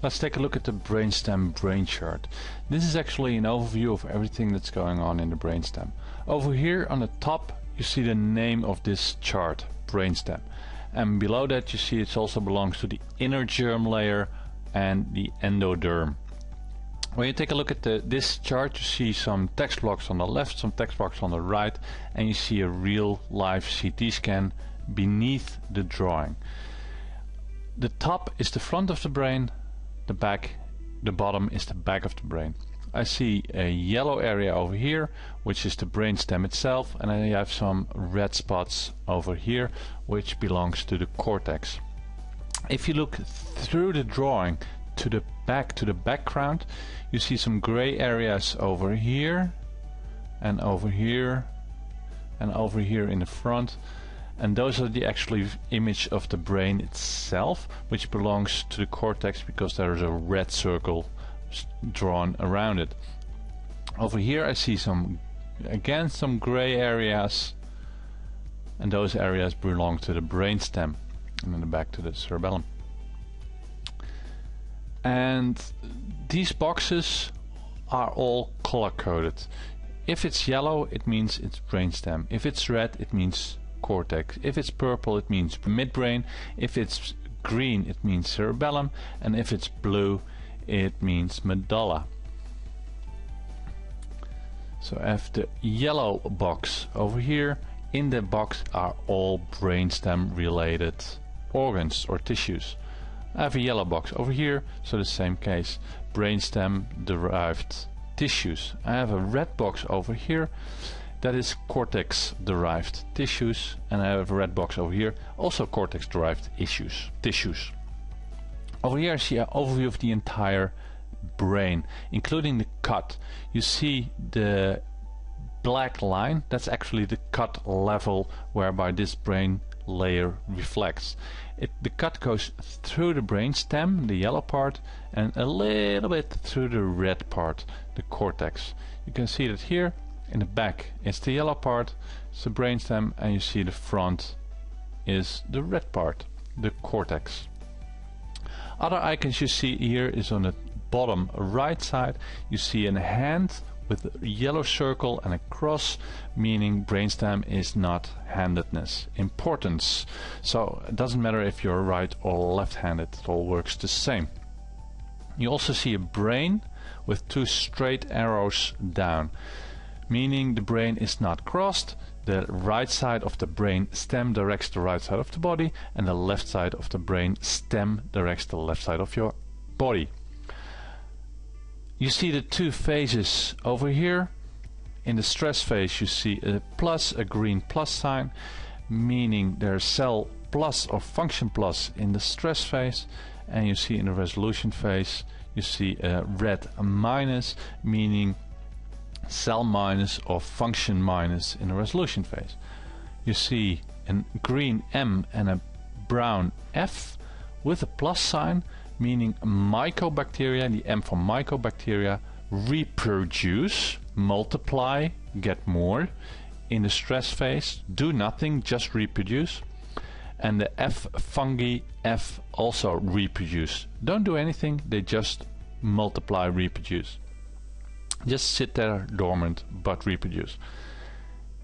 Let's take a look at the brainstem brain chart. This is actually an overview of everything that's going on in the brainstem. Over here on the top you see the name of this chart, brainstem. And below that you see it also belongs to the inner germ layer and the endoderm. When you take a look at this chart, you see some text blocks on the left, some text blocks on the right, and you see a real live CT scan beneath the drawing. The top is the front of the brain, the bottom is the back of the brain. I see a yellow area over here, which is the brainstem itself, and I have some red spots over here, which belongs to the cortex. If you look through the drawing to the background, you see some gray areas over here and over here and over here in the front, and those are the actual image of the brain itself, which belongs to the cortex because there is a red circle drawn around it. Over here I see some gray areas, and those areas belong to the brainstem, and in the back to the cerebellum. And these boxes are all color coded. If it's yellow, it means it's brainstem. If it's red, it means cortex. If it's purple, it means midbrain. If it's green, it means cerebellum. And if it's blue, it means medulla. So I have the yellow box over here. In the box are all brainstem related organs or tissues. I have a yellow box over here, so the same case, brainstem derived tissues. I have a red box over here, that is cortex derived tissues, and I have a red box over here, also cortex derived tissues. Over here I see an overview of the entire brain, including the cut. You see the black line, that's actually the cut level whereby this brain layer reflects. The cut goes through the brainstem, the yellow part, and a little bit through the red part, the cortex. You can see that here in the back it's the yellow part, it's the brainstem, and you see the front is the red part, the cortex. Other icons you see here is on the bottom right side. You see a hand with a yellow circle and a cross, meaning brainstem is not handedness. Importance. So it doesn't matter if you're right or left-handed, it all works the same. You also see a brain with two straight arrows down, meaning the brain is not crossed. The right side of the brain stem directs the right side of the body, and the left side of the brain stem directs the left side of your body. You see the two phases over here. In the stress phase you see a plus, a green plus sign, meaning there's cell plus or function plus in the stress phase, and you see in the resolution phase you see a red minus, meaning cell minus or function minus in the resolution phase. You see a green M and a brown F with a plus sign, meaning mycobacteria, the M for mycobacteria, reproduce, multiply, get more. In the stress phase, do nothing, just reproduce. And the F fungi, F also reproduce. Don't do anything, they just multiply, reproduce. Just sit there dormant, but reproduce.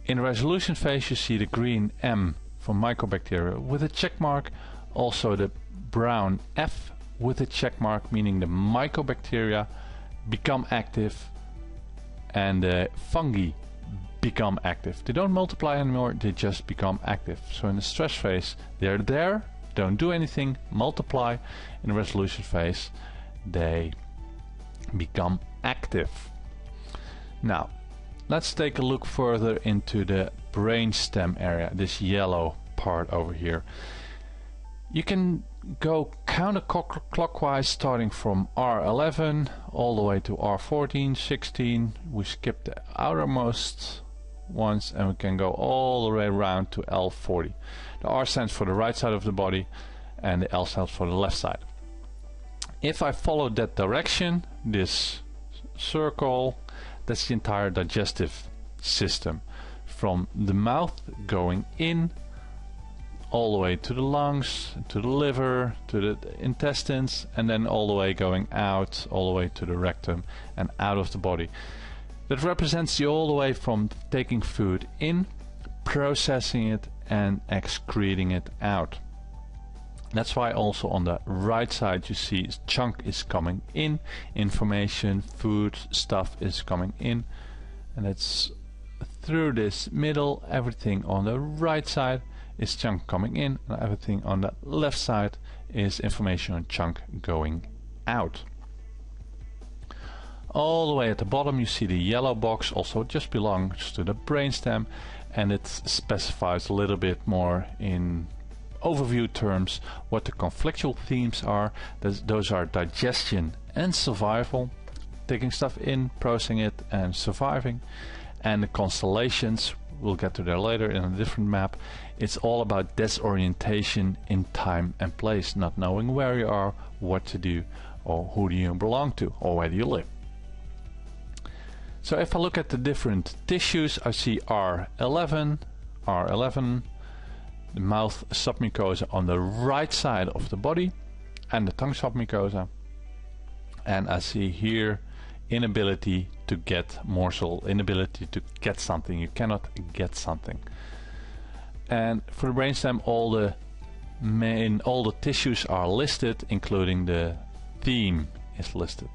In the resolution phase you see the green M for mycobacteria with a check mark, also the brown F with a check mark, meaning the mycobacteria become active and the fungi become active. They don't multiply anymore, they just become active. So in the stress phase they're there, don't do anything, multiply. In the resolution phase they become active. Now let's take a look further into the brainstem area, this yellow part over here. You can go counterclockwise starting from R11 all the way to R14, 16. We skip the outermost ones and we can go all the way around to L40. The R stands for the right side of the body and the L stands for the left side. If I follow that direction, this circle, that's the entire digestive system. From the mouth going in all the way to the lungs, to the liver, to the intestines, and then all the way going out, all the way to the rectum and out of the body. That represents you all the way from taking food in, processing it, and excreting it out. That's why also on the right side you see chunk is coming in, information, food, stuff is coming in, and it's through this middle. Everything on the right side is chunk coming in, and everything on the left side is information and chunk going out. All the way at the bottom you see the yellow box, also just belongs to the brainstem, and it specifies a little bit more in overview terms what the conflictual themes are. Those are digestion and survival, taking stuff in, processing it, and surviving. And the constellations, we'll get to that later in a different map. It's all about disorientation in time and place, not knowing where you are, what to do, or who do you belong to, or where do you live. So if I look at the different tissues, I see R11, the mouth submucosa on the right side of the body, and the tongue submucosa. And I see here inability to get morsel, inability to get something. You cannot get something. And for the brainstem, all the tissues are listed, including the theme is listed.